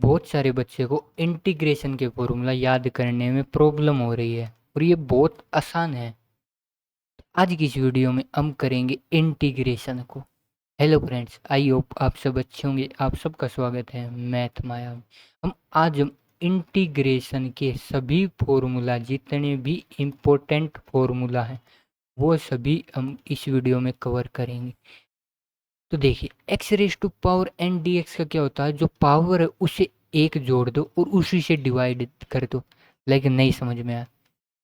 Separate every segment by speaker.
Speaker 1: बहुत सारे बच्चे को इंटीग्रेशन के फॉर्मूला याद करने में प्रॉब्लम हो रही है और ये बहुत आसान है। आज की इस वीडियो में हम करेंगे इंटीग्रेशन को। हेलो फ्रेंड्स, आई होप आप सब अच्छे होंगे। आप सबका स्वागत है मैथ माया में। हम इंटीग्रेशन के सभी फॉर्मूला, जितने भी इम्पोर्टेंट फॉर्मूला हैं, वो सभी हम इस वीडियो में कवर करेंगे। तो देखिए, x raise to power N D X का क्या होता है, जो पावर है उसे एक जोड़ दो और उसी से डिवाइड कर दो। लेकिन नहीं समझ में आया।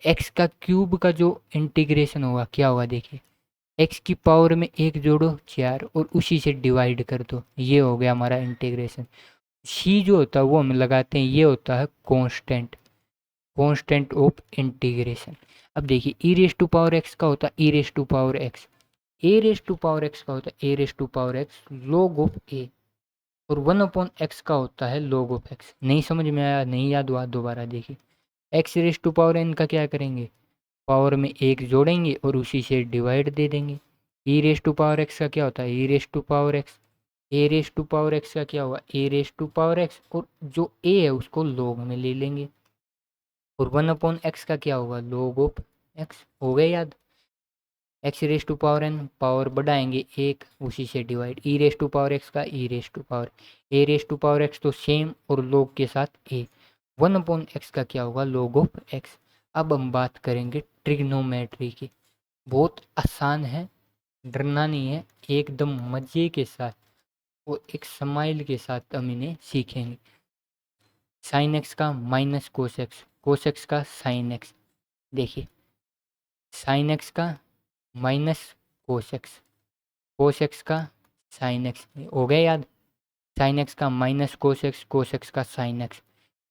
Speaker 1: एक्स का क्यूब का जो इंटीग्रेशन होगा क्या होगा, देखिए, एक्स की पावर में एक जोड़ो 4 और उसी से डिवाइड कर दो, ये हो गया हमारा इंटीग्रेशन। सी जो होता है वो हम लगाते हैं, ये होता है कांस्टेंट, कांस्टेंट ऑफ इंटीग्रेशन। अब देखिए, E raise to power X का होता है E raise to power X, A raise to power X का होता है A raise to power X log of A, और 1 अपॉन एक्स का होता है log ऑफ एक्स। नहीं समझ में आया, नहीं याद हुआ, दोबारा देखिए। X raise to power n का क्या करेंगे, पावर में एक जोड़ेंगे और उसी से डिवाइड दे देंगे। E raise to power X का क्या होता है E raise to power X, A raise to power X का क्या होगा A raise to power X, और जो ए है उसको log में ले लेंगे। और 1 अपॉन एक्स का क्या होगा log ऑफ एक्स। हो गए याद। X raise to power N, power बढ़ाएंगे एक, उसी से डिवाइड। E raise to power X का E raise to power, A raise to power X तो सेम और log के साथ ए। 1 अपॉन एक्स का क्या होगा log ऑफ एक्स। अब हम बात करेंगे ट्रिग्नोमेट्री की। बहुत आसान है, डरना नहीं है, एकदम मजे के साथ और एक स्माइल के साथ हम इन्हें सीखेंगे। साइन एक्स का minus cos X, cos X का साइन एक्स। देखिए, साइन एक्स का minus cos X, cos X का साइन एक्स। हो गया याद। साइन एक्स का माइनस कोस एक्स का sine X.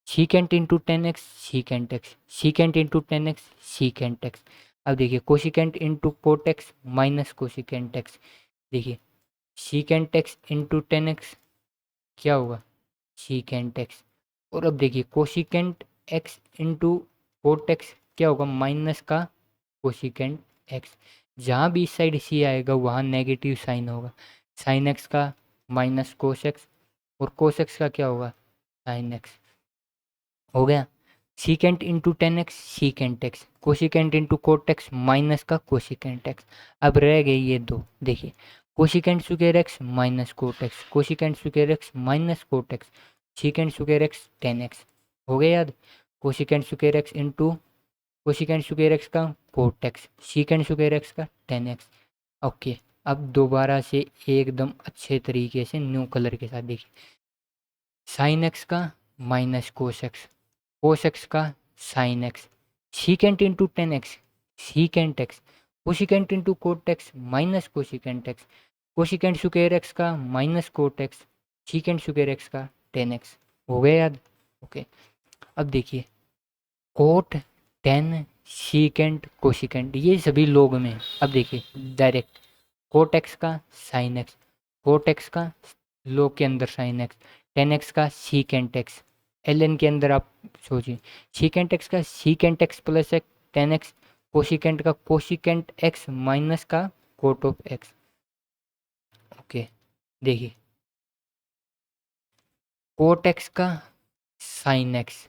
Speaker 1: Secant into 10x secant X, secant into 10x secant x. अब देखिए, cosecant into cot X minus cosecant x. देखिए, secant x into 10x क्या होगा सीकेंट एक्स। और अब देखिए, cosecant x into cot x क्या होगा माइनस का कोशिकेंट एक्स। जहाँ भी इस साइड सी आएगा वहाँ नेगेटिव साइन होगा। साइन एक्स का माइनस कोस एक्स, और कोस एक्स का क्या होगा साइन एक्स। हो गया। Secant into 10x secant X, cosecant into cot X minus का कोशिकेंट एक्स। अब रह गए ये दो, देखिए, cosecant square X minus cot X, cosecant square X minus cot X, secant square X 10x। हो गया याद। Cosecant square X into cosecant square X का cot X, secant square X का 10x। ओके। अब दोबारा से एकदम अच्छे तरीके से न्यू कलर के साथ देखिए, साइन एक्स का minus cos X, cos X का sine X, secant into 10x secant X, cosecant into cot X minus cosecant X, cosecant square X का minus cot X, secant square X का 10x। हो गया याद। Okay. अब देखिए, coat 10 secant cosecant ये सभी लोग में है। अब देखिए डायरेक्ट, कोट एक्स का साइन एक्स, कोट एक्स का लोग के अंदर साइन एक्स, 10x का सीकेंट एक्स, एल के अंदर आप सोचिए, सीकेंट एक्स का secant X plus x 10x, cosecant का कोशिकेंट एक्स माइनस का कोट ऑफ एक्स। ओके। देखिए, कोट एक्स का साइन एक्स,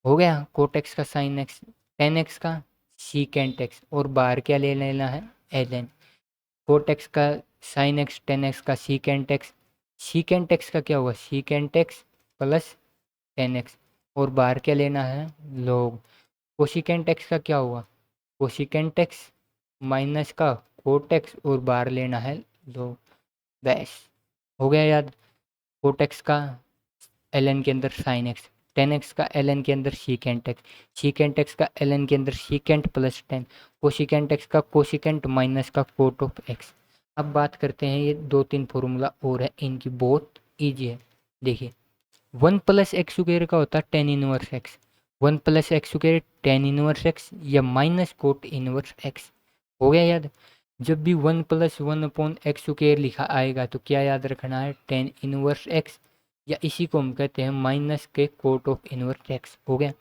Speaker 1: हो गया कोट एक्स का साइन एक्स, 10x का सीकेंट एक्स, और बाहर क्या ले लेना है एल। कोट एक्स का साइन एक्स, 10x का सीकेंट एक्स, सीकेंट एक्स का क्या होगा सीकेंट एक्स प्लस 10x, और बाहर क्या लेना है लोग। कोशिकेंट एक्स का क्या हुआ कोशिकेंट एक्स माइनस का कोट एक्स, और बाहर लेना है लोग। बस हो गया याद। कोट एक्स का एल के अंदर साइन एक्स, 10x का एल के अंदर सीकेंट एक्स, सीकेंट एक्स का एल के अंदर सीकेंट प्लस 10, कोशिकेंट एक्स का कोशिकेंट माइनस का कोट ऑफ एक्स। अब बात करते हैं, ये 2-3 फॉर्मूला और है, इनकी बहुत ईजी है। देखिए, 1 प्लस एक्स स्क्वायर का होता है ten inverse x, 1 plus X square 10 inverse x या माइनस कोट इनवर्स एक्स। हो गया याद। जब भी 1 + 1 अपॉन एक्स स्क्वायर लिखा आएगा तो क्या याद रखना है 10 इनवर्स एक्स, या इसी को हम कहते हैं माइनस के कोट ऑफ इनवर्स एक्स। हो गया।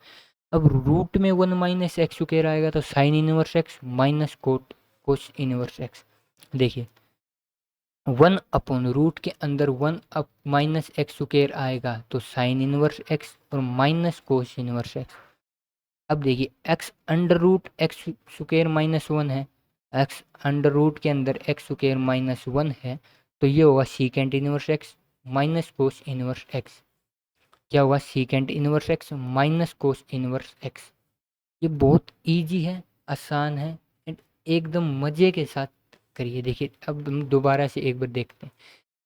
Speaker 1: अब रूट में 1 - एक्स स्क्वायर आएगा तो sine inverse x minus cot cos inverse x. देखिए, वन अपॉन रूट के अंदर one up minus x square आएगा तो साइन इनवर्स एक्स और माइनस कोस इनवर्स एक्स। अब देखिए x under root x square minus one है, एक्स अंडर रूट के अंदर एक्स स्क्वायर माइनस वन है, तो ये होगा secant inverse x minus cos inverse x. क्या हुआ? Secant inverse x minus cos inverse x. ये बहुत इजी है, आसान है एंड एकदम मजे के साथ करिए। देखिए अब हम दोबारा से एक बार देखते हैं।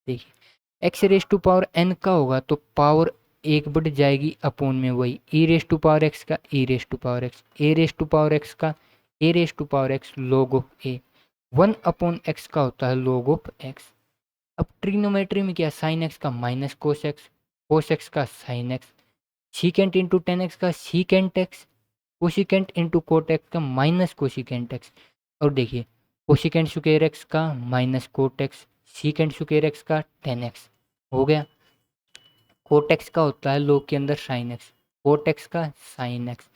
Speaker 1: देखिए x raise to power n का होगा तो पावर एक बढ़ जाएगी अपॉन में वही E raise to power X का E raise to power X, A raise to power X का A raise to power X log of A. One upon X का होता है लॉग ऑफ एक्स। अब ट्रिग्नोमेट्री में क्या, साइन एक्स का minus cos X का sine X, secant into ten X का secant X, cosecant into cot X का माइनस कोशिकेंट एक्स। और देखिए कोशिकेंट स्क्वायर एक्स का minus cot X, secant square X का टेन एक्स हो गया। कोट एक्स का होता है लोग के अंदर साइन एक्स, कोट एक्स का साइन एक्स,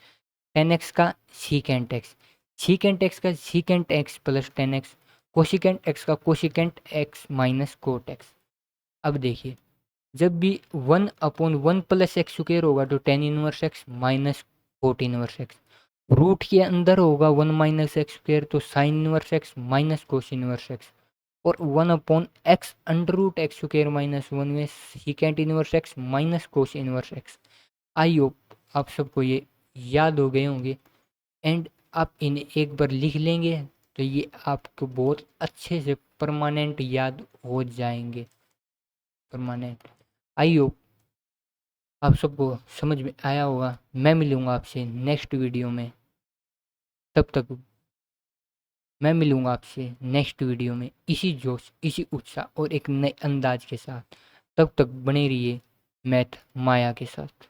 Speaker 1: टेन एक्स का सीकेंट एक्स, सीकेंट एक्स का secant X plus ten X, cosecant X का cosecant X minus cot X. अब देखिए जब भी one upon one plus X square होगा तो ten inverse x minus cot inverse X. Root के अंदर होगा वन माइनस एक्स स्क्वायर तो sine inverse x minus cos inverse x. और one upon x under root x square minus one में secant inverse x minus cos inverse X. I hope आप सबको ये याद हो गए होंगे एंड आप इन्हें एक बार लिख लेंगे तो ये आपको बहुत अच्छे से परमानेंट याद हो जाएंगे, परमानेंट। आई होप आप सबको समझ में आया होगा। मैं मिलूंगा आपसे नेक्स्ट वीडियो में, तब तक मैं मिलूंगा आपसे नेक्स्ट वीडियो में इसी जोश इसी उत्साह और एक नए अंदाज के साथ। तब तक बने रहिए मैथ माया के साथ।